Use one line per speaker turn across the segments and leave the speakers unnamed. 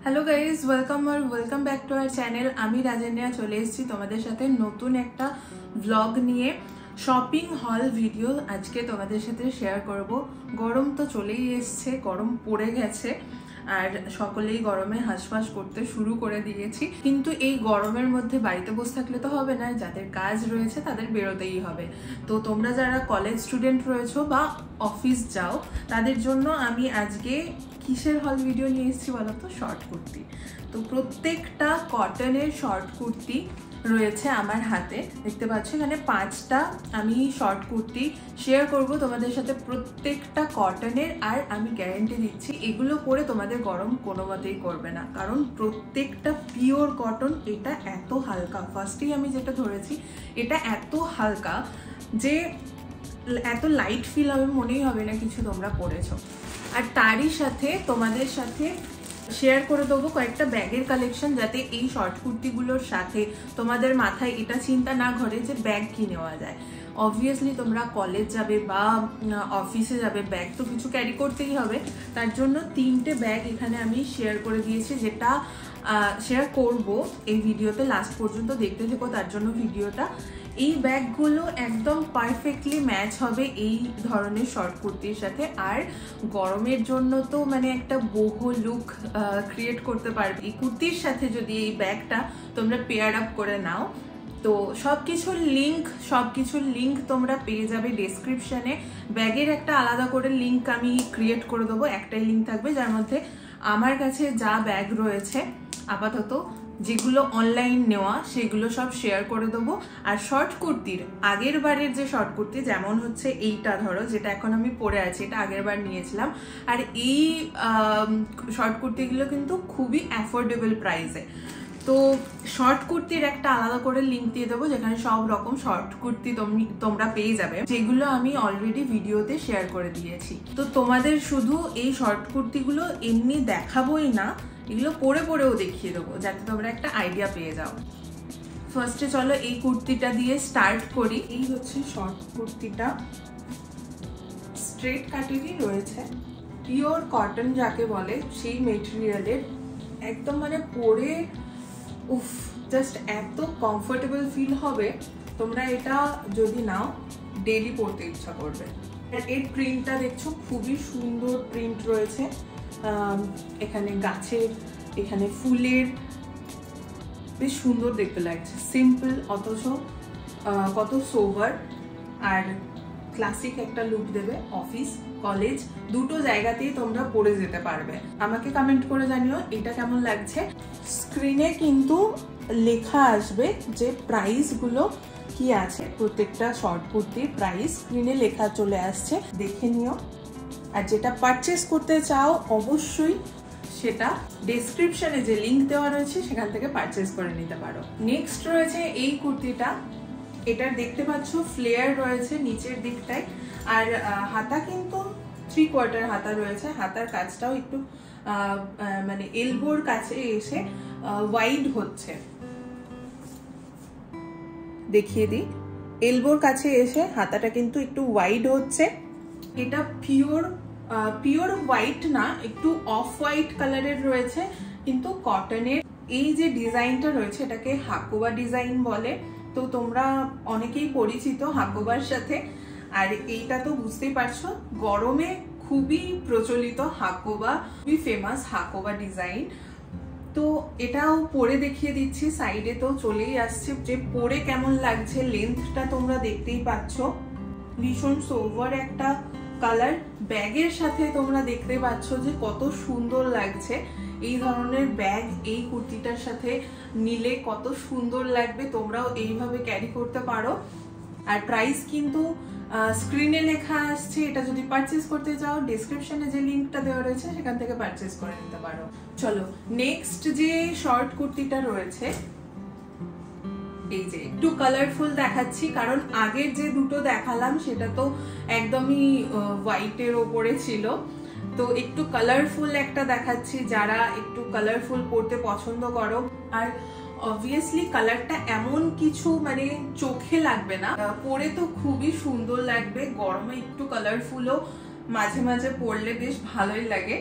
Hello guys, welcome back to our channel. আমি রাজেন্দ্রা চলে এসেছি তোমাদের সাথে নতুন একটা ব্লগ নিয়ে। শপিং হল ভিডিও আজকে তোমাদের সাথে শেয়ার করব। গরম তো চলেই এসছে, গরম পড়ে গেছে আর সকলেই গরমে হাঁসফাঁস করতে শুরু করে দিয়েছি। কিন্তু এই গরমের মধ্যে বাড়িতে বসে থাকলে তো হবে না, যাদের কাজ রয়েছে তাদের বেরোতেই হবে। তো তোমরা যারা কলেজ স্টুডেন্ট রয়েছো বা অফিস যাও, তাদের জন্য আমি আজকে কিসের হল ভিডিও নিয়ে এসেছি বলো তো? শর্ট কুর্তি। তো প্রত্যেকটা কটনের শর্ট কুর্তি রয়েছে আমার হাতে, দেখতে পাচ্ছ এখানে 5টা আমি শর্ট কুর্তি শেয়ার করব তোমাদের সাথে, প্রত্যেকটা কটনের। আর আমি গ্যারেন্টি দিচ্ছি এগুলো পরে তোমাদের গরম কোনো মতেই করবে না, কারণ প্রত্যেকটা পিওর কটন। এটা এত হালকা, ফার্স্টেই আমি যেটা ধরেছি, এটা এত হালকা যে এত লাইট ফিল হবে, মনেই হবে না কিছু তোমরা পরেছো। আর তারই সাথে তোমাদের সাথে শেয়ার করে দেবো কয়েকটা ব্যাগের কালেকশন, যাতে এই শর্ট কুর্তিগুলোর সাথে তোমাদের মাথায় এটা চিন্তা না ঘরে যে ব্যাগ কি নেওয়া যায়। অবভিয়াসলি তোমরা কলেজ যাবে বা অফিসে যাবে, ব্যাগ তো কিছু ক্যারি করতেই হবে। তার জন্য 3টে ব্যাগ এখানে আমি শেয়ার করে দিয়েছি, যেটা শেয়ার করব এই ভিডিওতে। লাস্ট পর্যন্ত দেখতে থেকো, তার জন্য ভিডিওটা। এই ব্যাগগুলো একদম পারফেক্টলি ম্যাচ হবে এই ধরনের শর্ট কুর্তির সাথে। আর গরমের জন্য তো মানে একটা বহু লুক ক্রিয়েট করতে পারবে এই কুর্তির সাথে যদি এই ব্যাগটা তোমরা পেয়ার আপ করে নাও। তো সবকিছুর লিঙ্ক তোমরা পেয়ে যাবে ডেসক্রিপশনে। ব্যাগের একটা আলাদা করে লিঙ্ক আমি ক্রিয়েট করে দেবো, একটাই লিঙ্ক থাকবে যার মধ্যে আমার কাছে যা ব্যাগ রয়েছে আপাতত, যেগুলো অনলাইন নেওয়া, সেগুলো সব শেয়ার করে দেবো। আর শর্ট কুর্তির আগের বারের যে শর্ট কুর্তি, যেমন হচ্ছে এইটা ধরো, যেটা এখন আমি পরে আছি, এটা আগের বার নিয়েছিলাম। আর এই শর্ট কুর্তিগুলো কিন্তু খুবই অ্যাফোর্ডেবল প্রাইসে। তো শর্ট কুর্তির একটা আলাদা করে লিঙ্ক দিয়ে দেবো, যেখানে সব রকম শর্ট কুর্তি তোমরা পেয়ে যাবে, যেগুলো আমি অলরেডি ভিডিওতে শেয়ার করে দিয়েছি। তো তোমাদের শুধু এই শর্ট কুর্তিগুলো এমনি দেখাবোই না, এগুলো পরেও দেখিয়ে দেবো, যাতে তোমরা একটা আইডিয়া পেয়ে যাও। ফার্স্টে চলো এই কুর্তিটা দিয়ে স্টার্ট করি। এই হচ্ছে শর্ট কুর্তিটা, স্ট্রেট কাটেরই রয়েছে, পিওর কটন যাকে বলে সেই মেটেরিয়ালের, একদম মানে পরে উফ, জাস্ট এত কমফোর্টেবল ফিল হবে। তোমরা এটা যদি নাও, ডেইলি পরতে ইচ্ছা করবে। আর এর প্রিন্টটা দেখছো, খুবই সুন্দর প্রিন্ট রয়েছে। এখানে গাছের, এখানে ফুলের, বেশ সুন্দর দেখতে লাগছে। সিম্পল অথচ কত সোভার আর ক্লাসিক একটা লুক দেবে। অফিস কলেজ দুটো জায়গাতেই তোমরা পরে যেতে পারবে। আমাকে কমেন্ট করে জানিও এটা কেমন লাগছে। স্ক্রিনে কিন্তু লেখা আসবে যে প্রাইসগুলো কি আছে, প্রত্যেকটা শর্ট কুর্তির প্রাইস স্ক্রিনে লেখা চলে আসছে, দেখে নিও। আর যেটা পারচেস করতে চাও অবশ্যই সেটা ডেসক্রিপশনে যে লিঙ্ক দেওয়া রয়েছে সেখান থেকে পারচেস করে নিতে পারো। নেক্সট রয়েছে এই কুর্তিটা, এটার দেখতে পাচ্ছ ফ্লেয়ার রয়েছে নিচের দিকটায়। আর হাতা কিন্তু 3/4 হাতা রয়েছে। হাতার কাজটাও একটু মানে এলবোর কাছে এসে ওয়াইড হচ্ছে, দেখিয়ে দিই। এলবোর কাছে এসে হাতাটা কিন্তু একটু ওয়াইড হচ্ছে। এটা পিওর হোয়াইট না, একটু অফ হোয়াইট কালারের রয়েছে, কিন্তু কটনের। এই যে ডিজাইনটা রয়েছে এটাকে হাকোবা ডিজাইন বলে। তো তোমরা অনেকেই পরিচিত হাকোবার সাথে। আর এইটা তো বুঝতেই পারছো, গরমে খুবই প্রচলিত হাকোবা, খুবই ফেমাস হাকোবা ডিজাইন। তো এটাও পরে দেখিয়ে দিচ্ছি, সাইডে তো চলেই আসছে যে পরে কেমন লাগছে। লেন্থটা তোমরা দেখতেই পাচ্ছ, ভীষণ সোভার একটা কালার। ব্যাগের সাথে তোমরা দেখতে পাচ্ছ যে কত সুন্দর লাগছে। এই ধরনের ব্যাগ এই কুর্তিটার সাথে নিলে কত সুন্দর লাগবে, তোমরাও এইভাবে ক্যারি করতে পারো। আর প্রাইস কিন্তু স্ক্রিনে লেখা আসছে, এটা যদি পারচেস করতে চাও ডেসক্রিপশনে যে লিঙ্কটা দেওয়া রয়েছে সেখান থেকে পারচেস করে নিতে পারো। চলো নেক্সট যে শর্ট কুর্তিটা রয়েছে, এই যে একটু কালারফুল দেখাচ্ছি, কারণ আগের যে দুটো দেখালাম সেটা তো একদমই হোয়াইটের ওপরে ছিল। তো একটু কালারফুল একটা দেখাচ্ছি, যারা একটু কালারফুল পরতে পছন্দ করো। আর অবভিয়াসলি কালারটা এমন কিছু মানে চোখে লাগবে না, পরে তো খুবই সুন্দর লাগবে। গরমে একটু কালারফুলও মাঝে মাঝে পরলে বেশ ভালোই লাগে।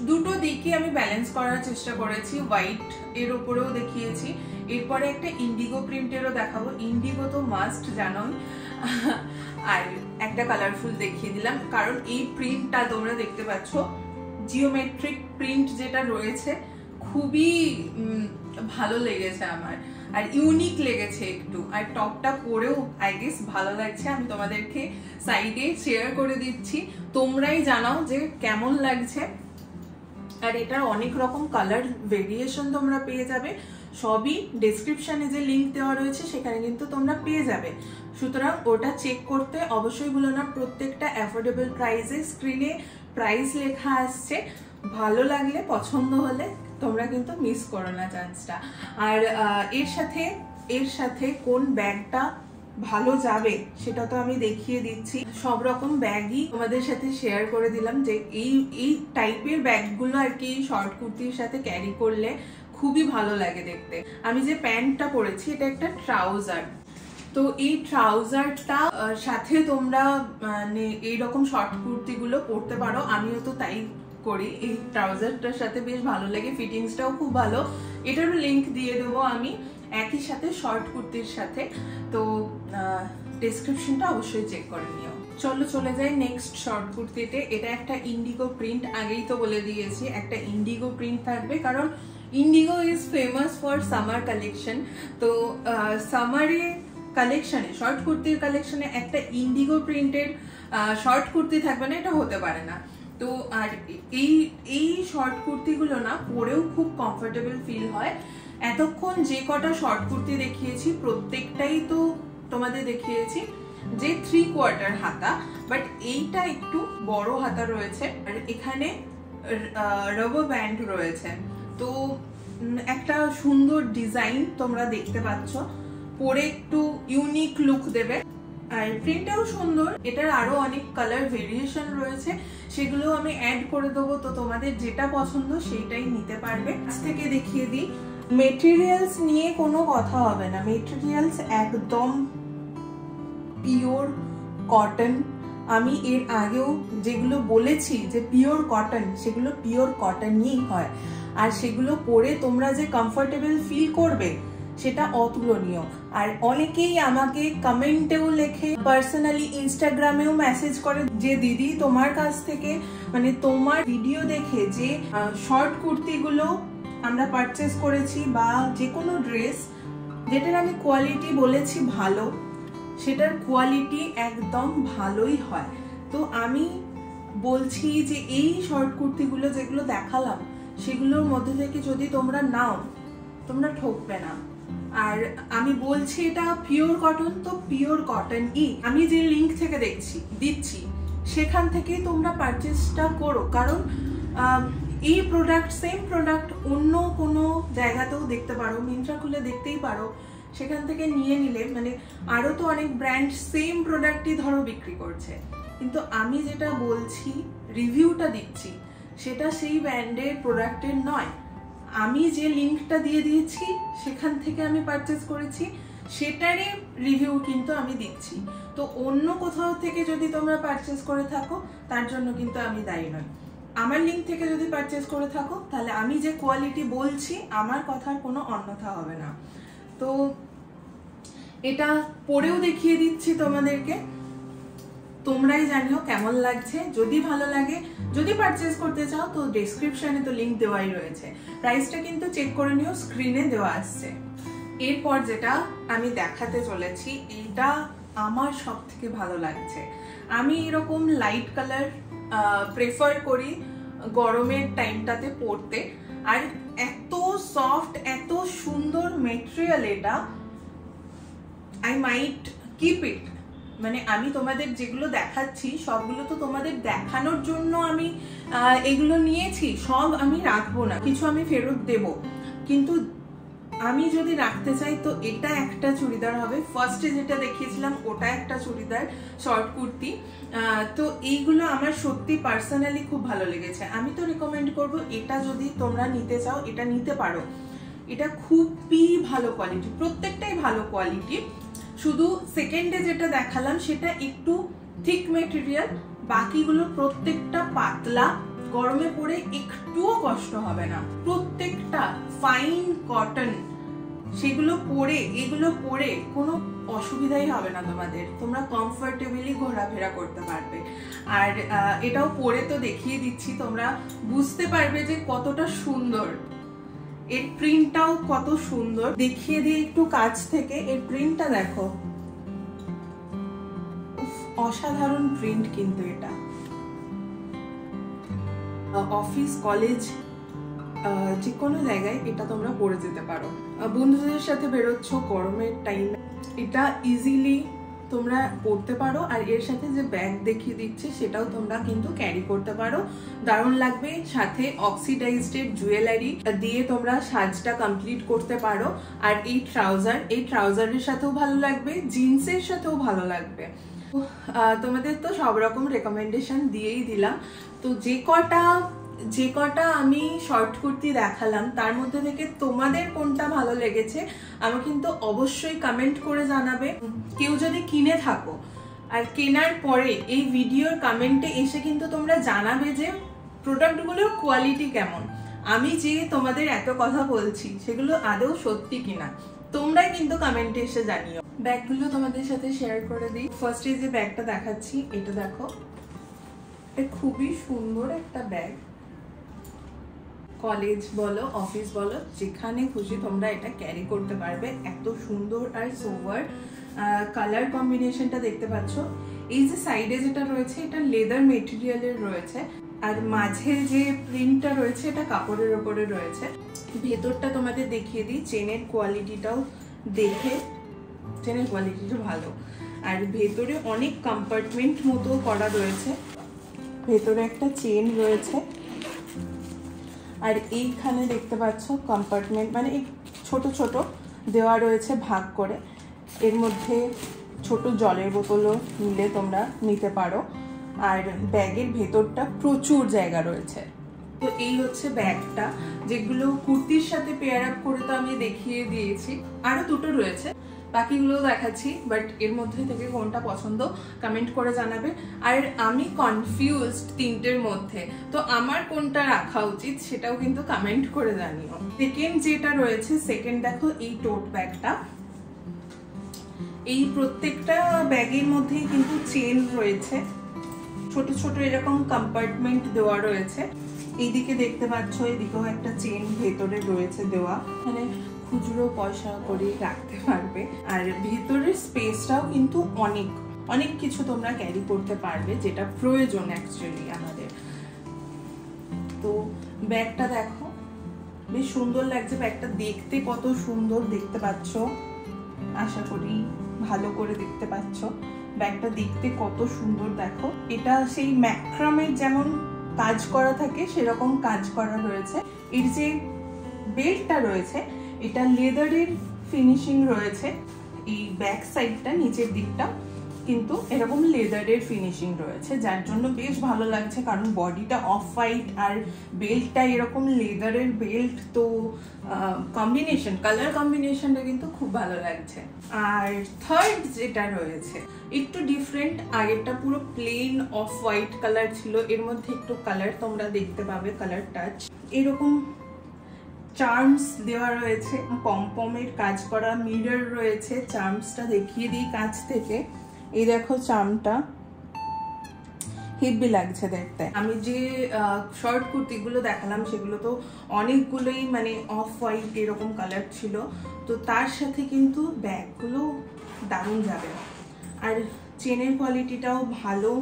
দুটো দিকই আমি ব্যালেন্স করার চেষ্টা করেছি, হোয়াইট এর উপরেও দেখিয়েছি, এরপরে একটা ইন্ডিগো প্রিন্টেরও দেখাবো। ইন্ডিগো তো মাস্ট জানোই, আর একটা কালারফুল দেখিয়ে দিলাম কারণ এই প্রিন্টটা তোমরা দেখতে পাচ্ছ জিওমেট্রিক প্রিন্ট যেটা রয়েছে খুবই ভালো লেগেছে আমার, আর ইউনিক লেগেছে একটু। আর টপটা পরেও আই গেস ভালো লাগছে, আমি তোমাদেরকে সাইডে শেয়ার করে দিচ্ছি, তোমরাই জানাও যে কেমন লাগছে। আর এটার অনেক রকম কালার ভেরিয়েশন তোমরা পেয়ে যাবে, সবই ডেসক্রিপশনে যে লিংক দেওয়া রয়েছে সেখানে কিন্তু তোমরা পেয়ে যাবে। সুতরাং ওটা চেক করতে অবশ্যই ভুলো না। প্রত্যেকটা অ্যাফোর্ডেবল প্রাইসে স্ক্রিনে প্রাইস লেখা আসছে, ভালো লাগলে পছন্দ হলে তোমরা কিন্তু মিস করো না চান্সটা। আর এর সাথে কোন ব্যাগটা ভালো যাবে সেটা তো আমি দেখিয়ে দিচ্ছি, সব রকম ব্যাগই তোমাদের সাথে শেয়ার করে দিলাম যে এই টাইপের ব্যাগগুলো আর কি শর্ট কুর্তির সাথে ক্যারি করলে খুবই ভালো লাগে দেখতে। আমি যে প্যান্টটা পরেছি এটা একটা ট্রাউজার, তো এই ট্রাউজারটা সাথে তোমরা মানে এইরকম শর্ট কুর্তিগুলো পরতে পারো, আমিও তো তাই করি। এই ট্রাউজারটার সাথে বেশ ভালো লাগে, ফিটিংসটাও খুব ভালো। এটারও লিংক দিয়ে দেবো আমি একই সাথে শর্ট কুর্তির সাথে, তো ডেসক্রিপশনটা অবশ্যই চেক করে নিও। চলো চলে যাই নেক্সট শর্ট কুর্তিতে। এটা একটা ইন্ডিগো প্রিন্ট, আগেই তো বলে দিয়েছি একটা ইন্ডিগো প্রিন্ট থাকবে কারণ Indigo is famous for summer collection. তো সামারে কালেকশনে, শর্ট কুর্তির কালেকশনে একটা ইন্ডিগো প্রিন্টের শর্ট কুর্তি থাকবে না, এটা হতে পারে না। তো আর এই শর্ট কুর্তিগুলো না পরেও খুব কমফোর্টেবল ফিল হয়। এতক্ষণ যে কটা শর্ট কুর্তি দেখিয়েছি প্রত্যেকটাই তো তোমাদের দেখিয়েছি যে 3/4 হাতা, বাট এইটা একটু বড় হাতা রয়েছে, আর এখানে রাবার ব্যান্ড রয়েছে। তো একটা সুন্দর ডিজাইন তোমরা দেখতে পাচ্ছ, পরে একটু ইউনিক লুক দেবে। আর প্রিন্টটাও সুন্দর, এটার আরো অনেক কালার ভেরিয়েশন রয়েছে, সেগুলো আমি অ্যাড করে দেবো, তো তোমাদের যেটা পছন্দ সেইটাই নিতে পারবে। আজ থেকে দেখিয়ে দিই, মেটেরিয়ালস নিয়ে কোনো কথা হবে না, মেটেরিয়ালস একদম পিওর কটন। আমি এর আগেও যেগুলো বলেছি যে পিওর কটন, সেগুলো পিওর কটনই হয়, আর সেগুলো পরে তোমরা যে কমফোর্টেবল ফিল করবে সেটা অতুলনীয়। আর অনেকেই আমাকে কমেন্টেও লেখে, পার্সোনালি ইনস্টাগ্রামেও মেসেজ করে যে দিদি তোমার কাছ থেকে মানে তোমার ভিডিও দেখে যে শর্ট কুর্তিগুলো আমরা পারচেস করেছি বা যে কোনো ড্রেস যেটার আমি কোয়ালিটি বলেছি ভালো, সেটার কোয়ালিটি একদম ভালোই হয়। তো আমি বলছি যে এই শর্ট কুর্তিগুলো যেগুলো দেখালাম সেগুলোর মধ্যে থেকে যদি তোমরা নাও তোমরা ঠকবে না। আর আমি বলছি এটা পিওর কটন, তো পিওর কটনই আমি যে লিংক থেকে দিচ্ছি সেখান থেকেই তোমরা পারচেসটা করো, কারণ এই প্রোডাক্ট সেম প্রোডাক্ট অন্য কোনো জায়গাতেও দেখতে পারো, মিন্ত্রা খুলে দেখতেই পারো, সেখান থেকে নিয়ে নিলে মানে আরো তো অনেক ব্র্যান্ড সেম প্রোডাক্টই ধরো বিক্রি করছে, কিন্তু আমি যেটা বলছি রিভিউটা দিচ্ছি সেটা সেই ব্র্যান্ডের প্রোডাক্টের নয়। আমি যে লিংকটা দিয়ে দিয়েছি সেখান থেকে আমি পারচেস করেছি, সেটারই রিভিউ কিন্তু আমি দিচ্ছি। তো অন্য কোথাও থেকে যদি তোমরা পারচেস করে থাকো তার জন্য কিন্তু আমি দায়ী নই। আমার লিংক থেকে যদি পারচেস করে থাকো তাহলে আমি যে কোয়ালিটি বলছি আমার কথার কোনো অন্যথা হবে না। তো এটা পরেও দেখিয়ে দিচ্ছি তোমাদেরকে, তোমরাই জানিও কেমন লাগছে। যদি ভালো লাগে, যদি পারচেস করতে চাও তো ডেসক্রিপশনে তো লিংক দেওয়াই রয়েছে, প্রাইসটা কিন্তু চেক করে নিও, স্ক্রিনে দেওয়া আসছে। এরপর যেটা আমি দেখাতে চলেছি এটা আমার সব থেকে ভালো লাগছে। আমি এরকম লাইট কালার প্রেফার করি গরমের টাইমটাতে পরতে, আর এত সফট এত সুন্দর মেটেরিয়াল এটা, আই মাইট কিপ ইট। মানে আমি তোমাদের যেগুলো দেখাচ্ছি সবগুলো তো তোমাদের দেখানোর জন্য আমি এগুলো নিয়েছি, সব আমি রাখবো না, কিছু আমি ফেরত দেব, কিন্তু আমি যদি রাখতে চাই তো এটা একটা চুড়িদার হবে। ফার্স্টে যেটা দেখিয়েছিলাম ওটা একটা চুড়িদার শর্ট কুর্তি, তো এইগুলো আমার সত্যি পার্সোনালি খুব ভালো লেগেছে। আমি তো রেকমেন্ড করব এটা যদি তোমরা নিতে চাও এটা নিতে পারো, এটা খুবই ভালো কোয়ালিটি, প্রত্যেকটাই ভালো কোয়ালিটি। শুধু সেকেন্ডে যেটা দেখালাম সেটা একটু থিক মেটেরিয়াল, বাকিগুলো প্রত্যেকটা পাতলা, গরমে পরে একটুও কষ্ট হবে না। প্রত্যেকটা ফাইন কটন, সেগুলো পরে এগুলো পরে কোনো অসুবিধাই হবে না তোমাদের। তোমরা কমফোর্টেবলি ঘোরাফেরা করতে পারবে। আর এটাও পরে তো দেখিয়ে দিচ্ছি, তোমরা বুঝতে পারবে যে কতটা সুন্দর। এর প্রিন্টটাও কত সুন্দর, দেখিয়ে দিই একটু কাছ থেকে। এর প্রিন্টটা দেখো, অসাধারণ প্রিন্ট কিন্তু এটা। অফিস, কলেজ, যে কোনো জায়গায় এটা তোমরা পরে যেতে পারো। বন্ধুদের সাথে বেরোচ্ছ গরমের টাইমে, এটা ইজিলি তোমরা পরতে পারো। আর এর সাথে যে ব্যাগ দেখিয়ে দিচ্ছে সেটাও তোমরা কিন্তু ক্যারি করতে পারো, দারুণ লাগবে। সাথে অক্সিডাইজড জুয়েলারি দিয়ে তোমরা সাজটা কমপ্লিট করতে পারো। আর এই ট্রাউজারের সাথেও ভালো লাগবে, জিন্সের সাথেও ভালো লাগবে। তোমাদের তো সব রকম রেকমেন্ডেশন দিয়েই দিলাম। তো যে কটা আমি শর্ট কুর্তি দেখালাম তার মধ্যে থেকে তোমাদের কোনটা ভালো লেগেছে আমি কিন্তু অবশ্যই কমেন্ট করে জানাবে। কেউ যদি কিনে থাকো আর কেনার পরে এই ভিডিওর কমেন্টে এসে কিন্তু তোমরা জানাবে যে প্রোডাক্টগুলোর কোয়ালিটি কেমন। আমি যে তোমাদের এত কথা বলছি সেগুলো আদৌ সত্যি কিনা তোমরাই কিন্তু কমেন্টে এসে জানিও। ব্যাগগুলো তোমাদের সাথে শেয়ার করে দিই। ফার্স্টে যে ব্যাগটা দেখাচ্ছি এটা দেখো, এটা খুবই সুন্দর একটা ব্যাগ। কলেজ বলো, অফিস বলো, যেখানে খুশি তোমরা এটা ক্যারি করতে পারবে। এত সুন্দর আর সোভার কালার কম্বিনেশনটা দেখতে পাচ্ছ। এই যে সাইডে যেটা রয়েছে এটা লেদার মেটেরিয়ালের রয়েছে, আর মাঝে যে প্রিন্টটা রয়েছে এটা কাপড়ের ওপরে রয়েছে। ভেতরটা তোমাদের দেখিয়ে দিই, চেনের কোয়ালিটিটাও দেখে, চেনের কোয়ালিটিটা ভালো। আর ভেতরে অনেক কম্পার্টমেন্ট মতো করা রয়েছে, ভেতরে একটা চেন রয়েছে। আর এইখানে দেখতে পাচ্ছ কম্পার্টমেন্ট, মানে এই ছোট ছোট দেওয়া রয়েছে ভাগ করে। এর মধ্যে ছোট জলের বোতলও নিলে তোমরা নিতে পারো। আর ব্যাগের ভেতরটা প্রচুর জায়গা রয়েছে। তো এই হচ্ছে ব্যাগটা, যেগুলো কুর্তির সাথে পেয়ার আপ করে তো আমি দেখিয়ে দিয়েছি। আরো দুটো রয়েছে, বাকিগুলো দেখাচ্ছি, বাট এর মধ্যে থেকে কোনটা পছন্দ কমেন্ট করে জানাবে। আর আমি কনফিউজড তিনটের মধ্যে, তো আমার কোনটা রাখা উচিত সেটাও কিন্তু কমেন্ট করে জানিও। সেকেন্ড যেটা রয়েছে, সেকেন্ড দেখো এই টোট ব্যাগটা। এই প্রত্যেকটা ব্যাগের মধ্যেই কিন্তু চেন রয়েছে, ছোট ছোট এরকম কম্পার্টমেন্ট দেওয়া রয়েছে। এইদিকে দেখতে পাচ্ছ, এদিকেও একটা চেন ভেতরে রয়েছে দেওয়া, মানে খুচরো পয়সা করে রাখতে পারবে। আর ভেতরের স্পেসটাও কিন্তু অনেক অনেক কিছু তোমরা ক্যারি করতে পারবে, যেটা প্রয়োজন অ্যাকচুয়ালি আমাদের। তো ব্যাগটা দেখো, বেশ সুন্দর লাগছে। ব্যাগটা দেখতে কত সুন্দর দেখতে পাচ্ছ, আশা করি ভালো করে দেখতে পাচ্ছ। ব্যাগটা দেখতে কত সুন্দর দেখো। এটা সেই ম্যাক্রামের যেমন কাজ করা থাকে সেরকম কাজ করা রয়েছে। এর যে বেল্টটা রয়েছে এটা লেদারের ফিনিশিং রয়েছে। এই ব্যাক সাইডটা, নিচের দিকটা কিন্তু এরকম লেদারের ফিনিশিং রয়েছে, যার জন্য বেশ ভালো লাগছে। কারণ বডিটা অফ হোয়াইট আর বেল্টটা এরকম লেদারের বেল্ট, তো কম্বিনেশন, কালার কম্বিনেশনটা কিন্তু খুব ভালো লাগছে। আর থার্ড যেটা রয়েছে একটু ডিফারেন্ট, আগেরটা পুরো প্লেন অফ হোয়াইট কালার ছিল, এর মধ্যে একটু কালার তোমরা দেখতে পাবে, কালার টাচ। এরকম চার্মস দেওয়া রয়েছে, পমপমের কাজ করা, মিরর রয়েছে। চার্মসটা দেখিয়ে দিই কাছ থেকে। এই দেখো চার্মটা হেভি লাগছে দেখতে। আমি যে শর্ট কুর্তিগুলো দেখালাম সেগুলো তো অনেকগুলোই মানে অফ হোয়াইট এরকম কালার ছিল, তো তার সাথে কিন্তু ব্যাগগুলো দারুণ যাবে। আর চেনের কোয়ালিটিটাও ভালো,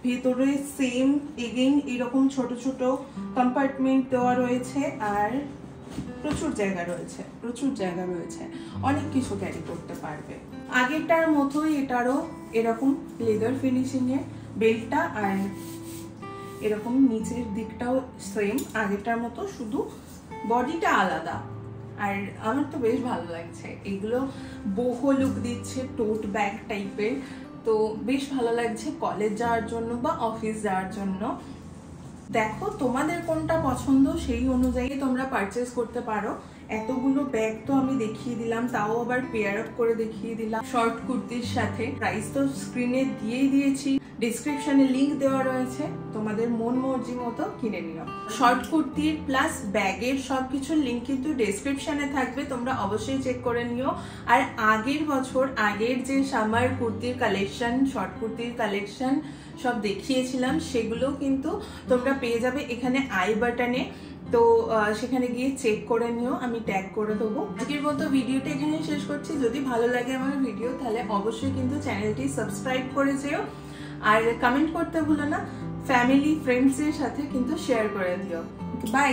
ভেতরে সেম এগেইন এরকম ছোট ছোট কম্পার্টমেন্ট দেওয়া রয়েছে। আর প্রচুর জায়গা রয়েছে, অনেক কিছু ক্যারি করতে পারবে। আগেরটার মতোই এটারও এরকম লেদার ফিনিশিং এ বেল্টটা, আর এরকম নিচের দিকটাও সেম আগেরটার মতো, শুধু বডিটা আলাদা। আর আমার তো বেশ ভালো লাগছে, এগুলো বহু লুক দিচ্ছে, টোট ব্যাগ টাইপের। তো বেশ ভালো লাগছে কলেজ যাওয়ার জন্য বা অফিস যাওয়ার জন্য। দেখো তোমাদের কোনটা পছন্দ সেই অনুযায়ী তোমরা পারচেজ করতে পারো। এতগুলো ব্যাগ তো আমি দেখিয়ে দিলাম, তাও আবার পেয়ার আপ করে দেখিয়ে দিলাম শর্ট কুর্তির সাথে। প্রাইস তো স্ক্রিনে দিয়েই দিয়েছি, ডিসক্রিপশনে লিংক দেওয়া রয়েছে, তোমাদের মন মর্জি মতো কিনে নিও। শর্ট কুর্তির প্লাস ব্যাগের সবকিছুর লিংক কিন্তু ডেসক্রিপশনে থাকবে, তোমরা অবশ্যই চেক করে নিও। আর আগের বছর আগের যে সামার কুর্তির কালেকশন, শর্ট কুর্তির কালেকশন সব দেখিয়েছিলাম, সেগুলো কিন্তু তোমরা পেয়ে যাবে এখানে আই বাটনে, তো সেখানে গিয়ে চেক করে নিও, আমি ট্যাগ করে দেবো। আজকের মতো ভিডিওটা এখানে শেষ করছি। যদি ভালো লাগে আমার ভিডিও তাহলে অবশ্যই কিন্তু চ্যানেলটি সাবস্ক্রাইব করে যেও, আর কমেন্ট করতে ভুলো না, ফ্যামিলি ফ্রেন্ডসের সাথে কিন্তু শেয়ার করে দিও। বাই।